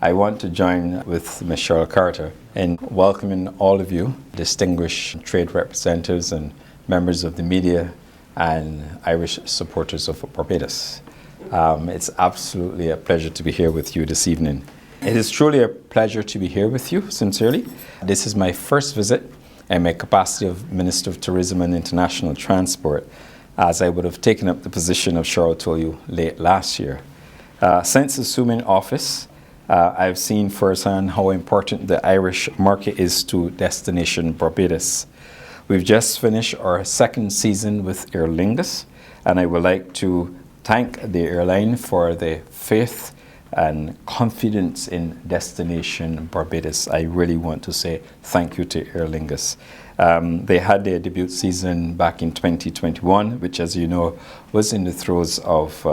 I want to join with Ms. Cheryl Carter in welcoming all of you, distinguished trade representatives and members of the media and Irish supporters of Barbados. It's absolutely a pleasure to be here with you this evening. It is truly a pleasure to be here with you, sincerely. This is my first visit in my capacity of Minister of Tourism and International Transport, as I would have taken up the position of Cheryl told you late last year. Since assuming office, I've seen firsthand how important the Irish market is to destination Barbados. We've just finished our second season with Aer Lingus, and I would like to thank the airline for the faith and confidence in destination Barbados. I really want to say thank you to Aer Lingus. They had their debut season back in 2021, which, as you know, was in the throes of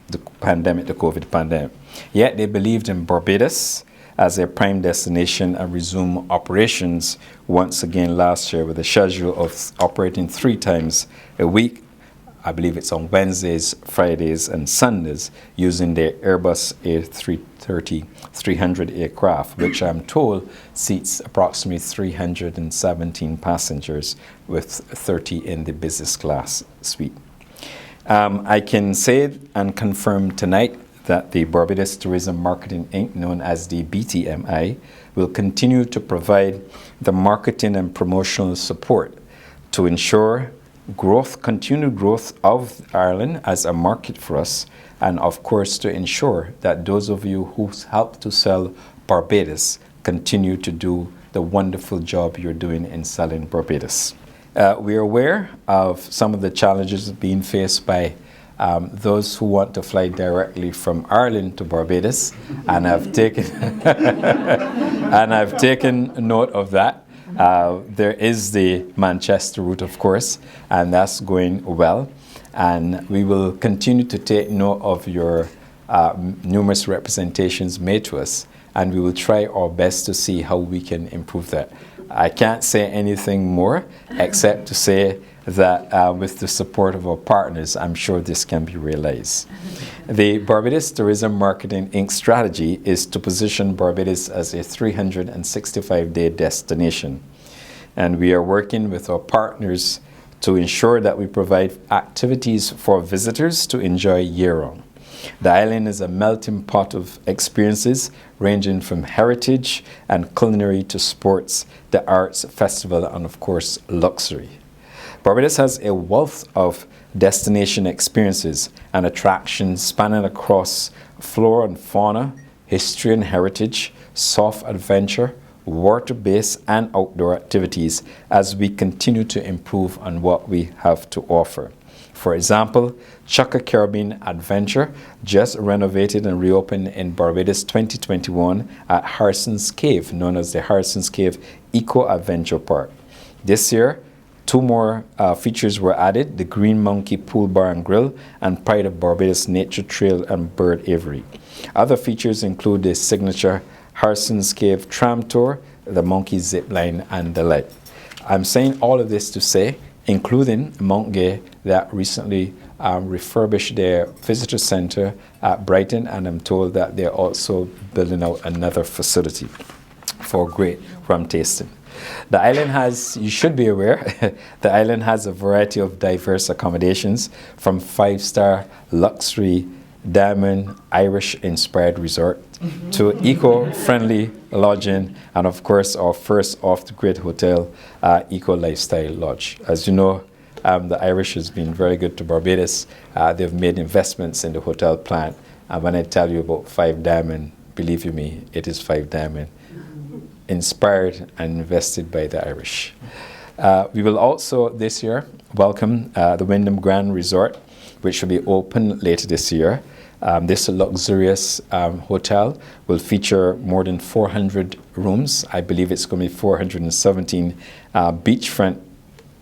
the pandemic, the COVID pandemic. Yet they believed in Barbados as their prime destination and resumed operations once again last year with a schedule of operating 3 times a week. I believe it's on Wednesdays, Fridays, and Sundays, using their Airbus A330-300 aircraft, which I'm told seats approximately 317 passengers, with 30 in the business class suite. I can say and confirm tonight that the Barbados Tourism Marketing Inc., known as the BTMI, will continue to provide the marketing and promotional support to ensure continued growth of Ireland as a market for us, and of course to ensure that those of you who help to sell Barbados continue to do the wonderful job you're doing in selling Barbados. We are aware of some of the challenges being faced by those who want to fly directly from Ireland to Barbados, and I've taken note of that. There is the Manchester route, of course, and that's going well. And we will continue to take note of your numerous representations made to us, and we will try our best to see how we can improve that. I can't say anything more except to say that with the support of our partners, I'm sure this can be realized. The Barbados Tourism Marketing Inc. strategy is to position Barbados as a 365-day destination. And we are working with our partners to ensure that we provide activities for visitors to enjoy year-round. The island is a melting pot of experiences ranging from heritage and culinary to sports, the arts, festival, and of course, luxury. Barbados has a wealth of destination experiences and attractions spanning across flora and fauna, history and heritage, soft adventure, water-based and outdoor activities as we continue to improve on what we have to offer. For example, Chaka Caribbean Adventure just renovated and reopened in Barbados 2021 at Harrison's Cave, known as the Harrison's Cave Eco Adventure Park. This year, 2 more features were added: the Green Monkey Pool Bar and Grill and Pride of Barbados Nature Trail and Bird Aviary. Other features include the signature Harrison's Cave Tram Tour, the Monkey Zip Line, and the like. I'm saying all of this to say, including Mount Gay, that recently refurbished their visitor center at Brighton, and I'm told that they're also building out another facility for great rum tasting. The island has, you should be aware, the island has a variety of diverse accommodations, from 5-star luxury diamond Irish-inspired resort to eco-friendly lodging, and of course our first off-the-grid hotel, Eco Lifestyle Lodge. As you know, the Irish has been very good to Barbados. They've made investments in the hotel plant, and when I tell you about 5 Diamond, believe you me, it is 5 Diamond, inspired and invested by the Irish. We will also this year welcome the Wyndham Grand Resort, which will be open later this year. This luxurious hotel will feature more than 400 rooms. I believe it's going to be 417 beachfront,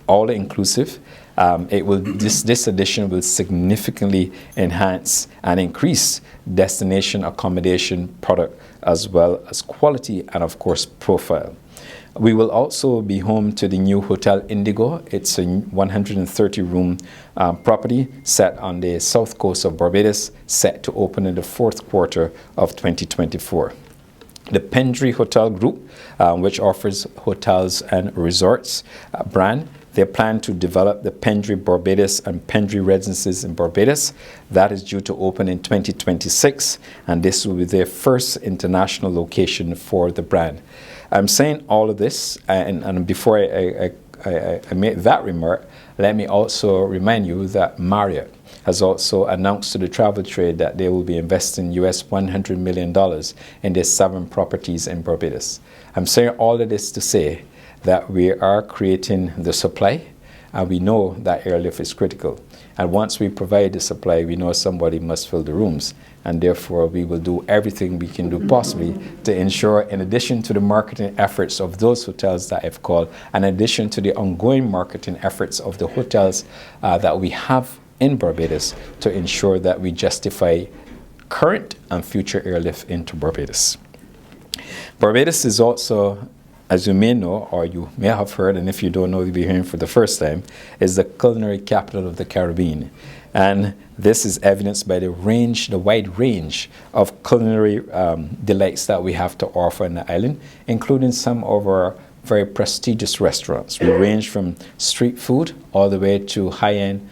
all-inclusive. This edition will significantly enhance and increase destination accommodation product, as well as quality and of course profile. We will also be home to the new Hotel Indigo. It's a 130-room property set on the south coast of Barbados, set to open in the 4th quarter of 2024. the Pendry Hotel Group, which offers hotels and resorts brand. They plan to develop the Pendry Barbados and Pendry residences in Barbados. That is due to open in 2026, and this will be their first international location for the brand. I'm saying all of this, and before I make that remark, let me also remind you that Marriott has also announced to the travel trade that they will be investing US $100 million in their 7 properties in Barbados. I'm saying all of this to say that we are creating the supply, and we know that airlift is critical. And once we provide the supply, we know somebody must fill the rooms, and therefore we will do everything we can do possibly to ensure, in addition to the marketing efforts of those hotels that I've called, in addition to the ongoing marketing efforts of the hotels that we have in Barbados, to ensure that we justify current and future airlift into Barbados. Barbados is also, as you may know, or you may have heard, and if you don't know, you'll be hearing for the first time, is the culinary capital of the Caribbean. And this is evidenced by the wide range of culinary delights that we have to offer on the island, including some of our very prestigious restaurants. We range from street food all the way to high-end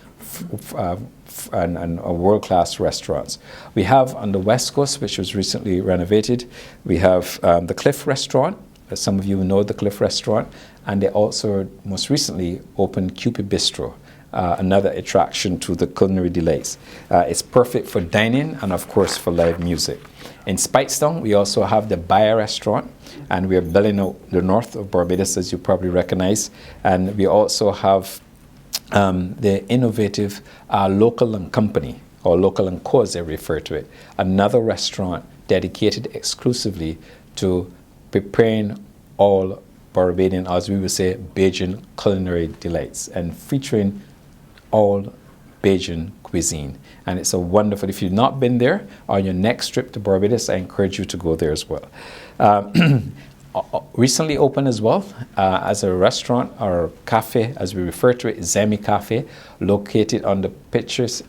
and world-class restaurants. We have on the West Coast, which was recently renovated, we have the Cliff Restaurant. Some of you know the Cliff Restaurant, and they also most recently opened Cupid Bistro, another attraction to the culinary delights. It's perfect for dining and of course for live music. In Speightstown, we also have the Bayer Restaurant, and we are building out the north of Barbados, as you probably recognize. And we also have the innovative Local and Company, or Local and Co as they refer to it, another restaurant dedicated exclusively to preparing all Barbadian, as we would say, Bajan culinary delights, and featuring all Bajan cuisine. And it's a wonderful, if you've not been there, on your next trip to Barbados, I encourage you to go there as well. Recently opened as well as a restaurant or cafe, as we refer to it, Zemi Cafe, located on the picturesque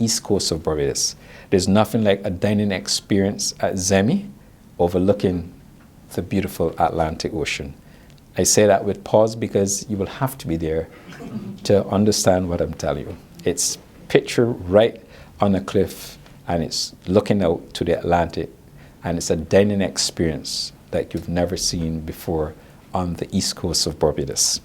east coast of Barbados. There's nothing like a dining experience at Zemi overlooking the beautiful Atlantic Ocean. I say that with pause because you will have to be there to understand what I'm telling you. It's pictured right on a cliff, and it's looking out to the Atlantic, and it's a dining experience that you've never seen before on the east coast of Barbados.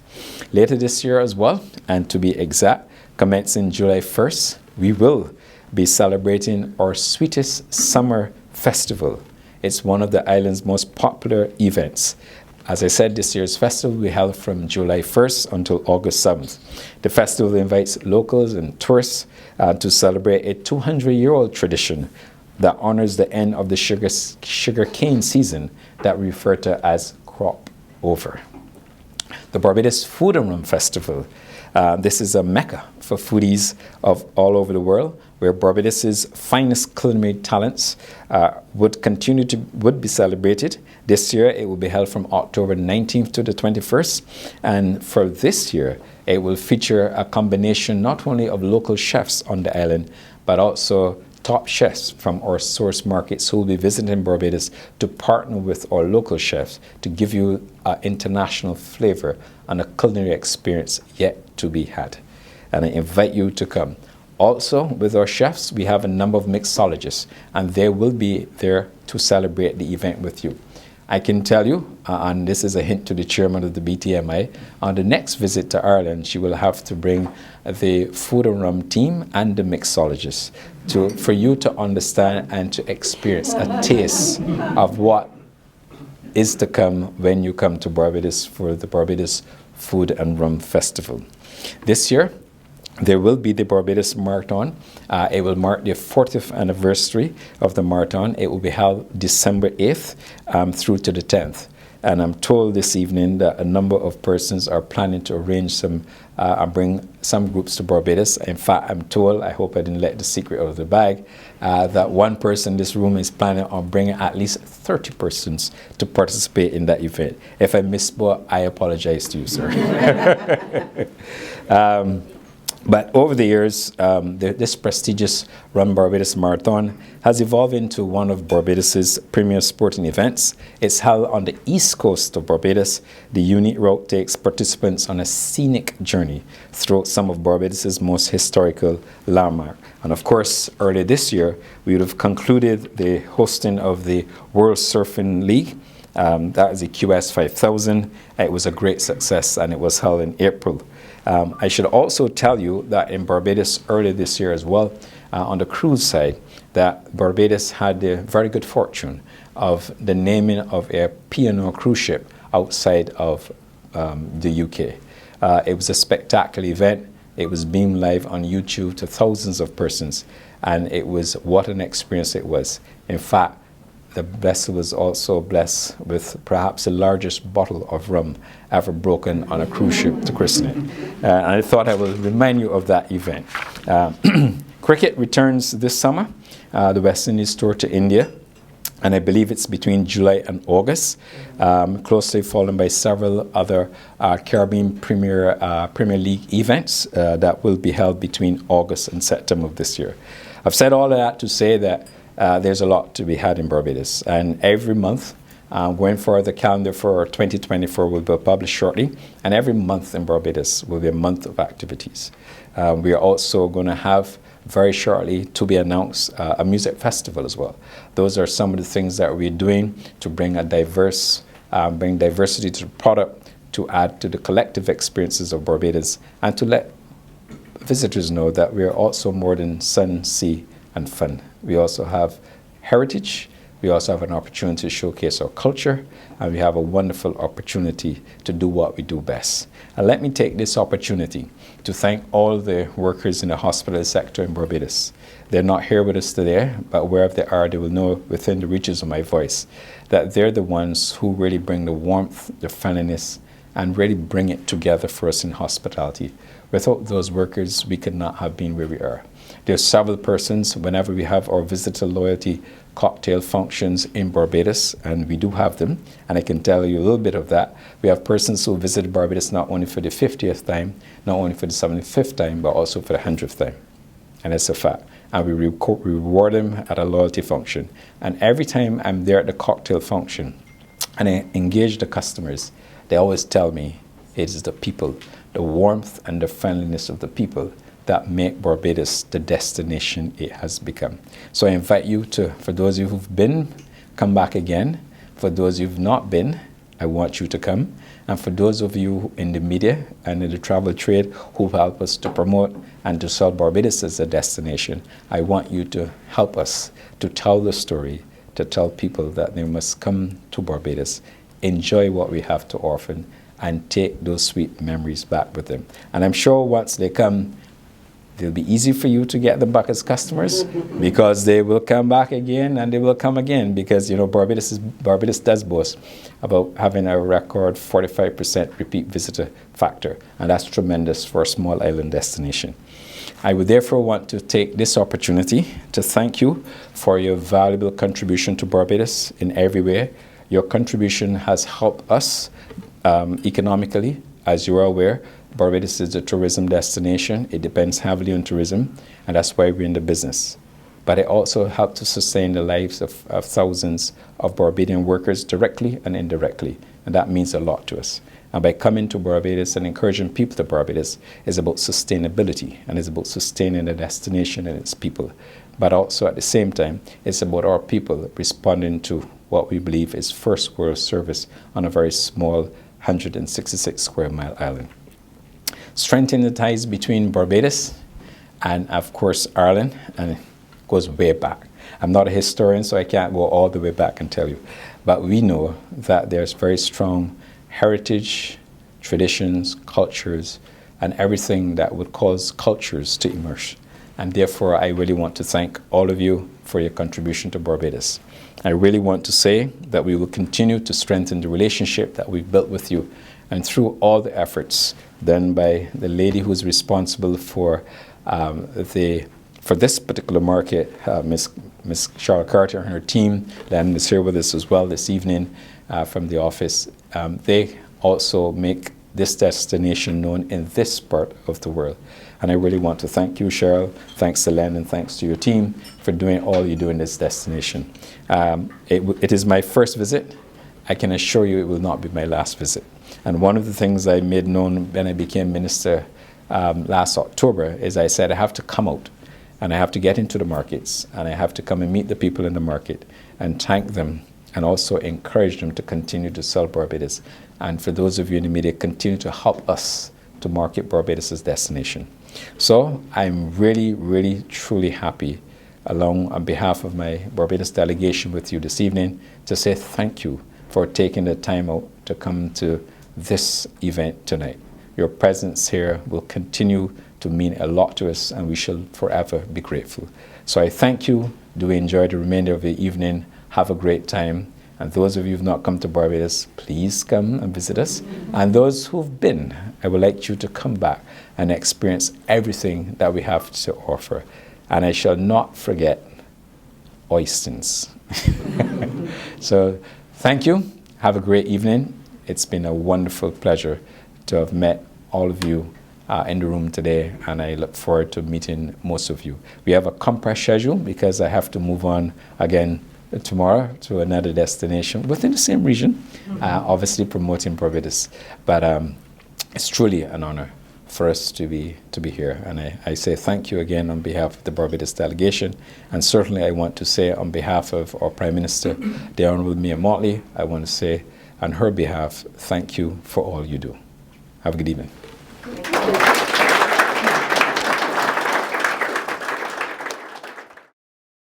Later this year as well, and to be exact, commencing July 1st, we will be celebrating our sweetest summer festival. It's one of the island's most popular events. As I said, this year's festival will be held from July 1st until August 7th. The festival invites locals and tourists to celebrate a 200-year-old tradition that honors the end of the sugar cane season that we refer to as crop over. The Barbados Food and Rum Festival. This is a mecca for foodies of all over the world, where Barbados's finest culinary talents would be celebrated. This year, it will be held from October 19th to the 21st. And for this year, it will feature a combination not only of local chefs on the island, but also top chefs from our source markets who will be visiting Barbados to partner with our local chefs to give you an international flavor and a culinary experience yet to be had. And I invite you to come. Also, with our chefs, we have a number of mixologists, and they will be there to celebrate the event with you. I can tell you, and this is a hint to the chairman of the BTMI, on the next visit to Ireland, she will have to bring the food and rum team and the mixologists for you to understand and to experience a taste of what is to come when you come to Barbados for the Barbados Food and Rum Festival. This year, there will be the Barbados Marathon. It will mark the 40th anniversary of the marathon. It will be held December 8th through to the 10th. And I'm told this evening that a number of persons are planning to arrange bring some groups to Barbados. In fact, I'm told, I hope I didn't let the secret out of the bag, that one person in this room is planning on bringing at least 30 persons to participate in that event. If I misspoke, I apologize to you, sir. But over the years, this prestigious Run Barbados Marathon has evolved into one of Barbados's premier sporting events. It's held on the east coast of Barbados. The unique route takes participants on a scenic journey through some of Barbados's most historical landmarks. And of course, earlier this year, we would have concluded the hosting of the World Surfing League. That is the QS 5000. It was a great success, and it was held in April. I should also tell you that in Barbados earlier this year as well, on the cruise side, that Barbados had the very good fortune of the naming of a P&O cruise ship outside of the UK. It was a spectacular event. It was beamed live on YouTube to thousands of persons, and it was what an experience it was. In fact, the vessel was also blessed with perhaps the largest bottle of rum ever broken on a cruise ship to christen it. And I thought I will remind you of that event. Cricket returns this summer, the West Indies tour to India, and I believe it's between July and August, closely followed by several other Caribbean Premier League events that will be held between August and September of this year. I've said all of that to say that there's a lot to be had in Barbados, and every month, going forward, the calendar for 2024 will be published shortly, and every month in Barbados will be a month of activities. We are also going to have very shortly to be announced a music festival as well. Those are some of the things that we're doing to bring bring diversity to the product, to add to the collective experiences of Barbados, and to let visitors know that we are also more than sun, sea, and fun. We also have heritage. We also have an opportunity to showcase our culture, and we have a wonderful opportunity to do what we do best. And let me take this opportunity to thank all the workers in the hospital sector in Barbados. They're not here with us today, but wherever they are, they will know within the reaches of my voice that they're the ones who really bring the warmth, the friendliness, and really bring it together for us in hospitality. Without those workers, we could not have been where we are. There's several persons whenever we have our visitor loyalty cocktail functions in Barbados, and we do have them, and I can tell you a little bit of that. We have persons who visited Barbados not only for the 50th time, not only for the 75th time, but also for the 100th time. And it's a fact. And we reward them at a loyalty function. And every time I'm there at the cocktail function and I engage the customers, they always tell me it is the people, the warmth and the friendliness of the people that make Barbados the destination it has become. So I invite you to, for those of you who've been, come back again. For those who've not been, I want you to come. And for those of you in the media and in the travel trade who help us to promote and to sell Barbados as a destination, I want you to help us to tell the story, to tell people that they must come to Barbados, enjoy what we have to offer, and take those sweet memories back with them. And I'm sure once they come, it'll be easy for you to get them back as customers because they will come back again and they will come again because, you know, Barbados does boast about having a record 45% repeat visitor factor, and that's tremendous for a small island destination. I would therefore want to take this opportunity to thank you for your valuable contribution to Barbados in every way. Your contribution has helped us economically, as you are aware. Barbados is a tourism destination. It depends heavily on tourism, and that's why we're in the business. But it also helped to sustain the lives of thousands of Barbadian workers directly and indirectly, and that means a lot to us. And by coming to Barbados and encouraging people to Barbados is about sustainability, and it's about sustaining the destination and its people. But also at the same time, it's about our people responding to what we believe is first world service on a very small 166 square mile island. Strengthening the ties between Barbados and, of course, Ireland, and it goes way back. I'm not a historian, so I can't go all the way back and tell you. But we know that there's very strong heritage, traditions, cultures, and everything that would cause cultures to emerge. And therefore, I really want to thank all of you for your contribution to Barbados. I really want to say that we will continue to strengthen the relationship that we've built with you, and through all the efforts done by the lady who's responsible for this particular market, Miss Charlotte Carter and her team, Len is here with us as well this evening from the office. They also make this destination known in this part of the world. And I really want to thank you, Cheryl. Thanks to Len, and thanks to your team for doing all you do in this destination. It is my first visit. I can assure you it will not be my last visit. And one of the things I made known when I became minister last October is I said I have to come out and I have to get into the markets and I have to come and meet the people in the market and thank them and also encourage them to continue to sell Barbados. And for those of you in the media, continue to help us to market Barbados as destination. So I'm really, really, truly happy on behalf of my Barbados delegation with you this evening to say thank you for taking the time out to come to this event tonight. Your presence here will continue to mean a lot to us, and we shall forever be grateful. So I thank you. Do enjoy the remainder of the evening. Have a great time. And those of you who've not come to Barbados, please come and visit us. And those who've been, I would like you to come back and experience everything that we have to offer. And I shall not forget oysters. So thank you. Have a great evening. It's been a wonderful pleasure to have met all of you in the room today, and I look forward to meeting most of you. We have a compressed schedule because I have to move on again tomorrow to another destination within the same region, obviously promoting Barbados. But it's truly an honor for us to be here. And I say thank you again on behalf of the Barbados delegation. And certainly I want to say on behalf of our Prime Minister, the Honourable Mia Motley, I want to say on her behalf, thank you for all you do. Have a good evening.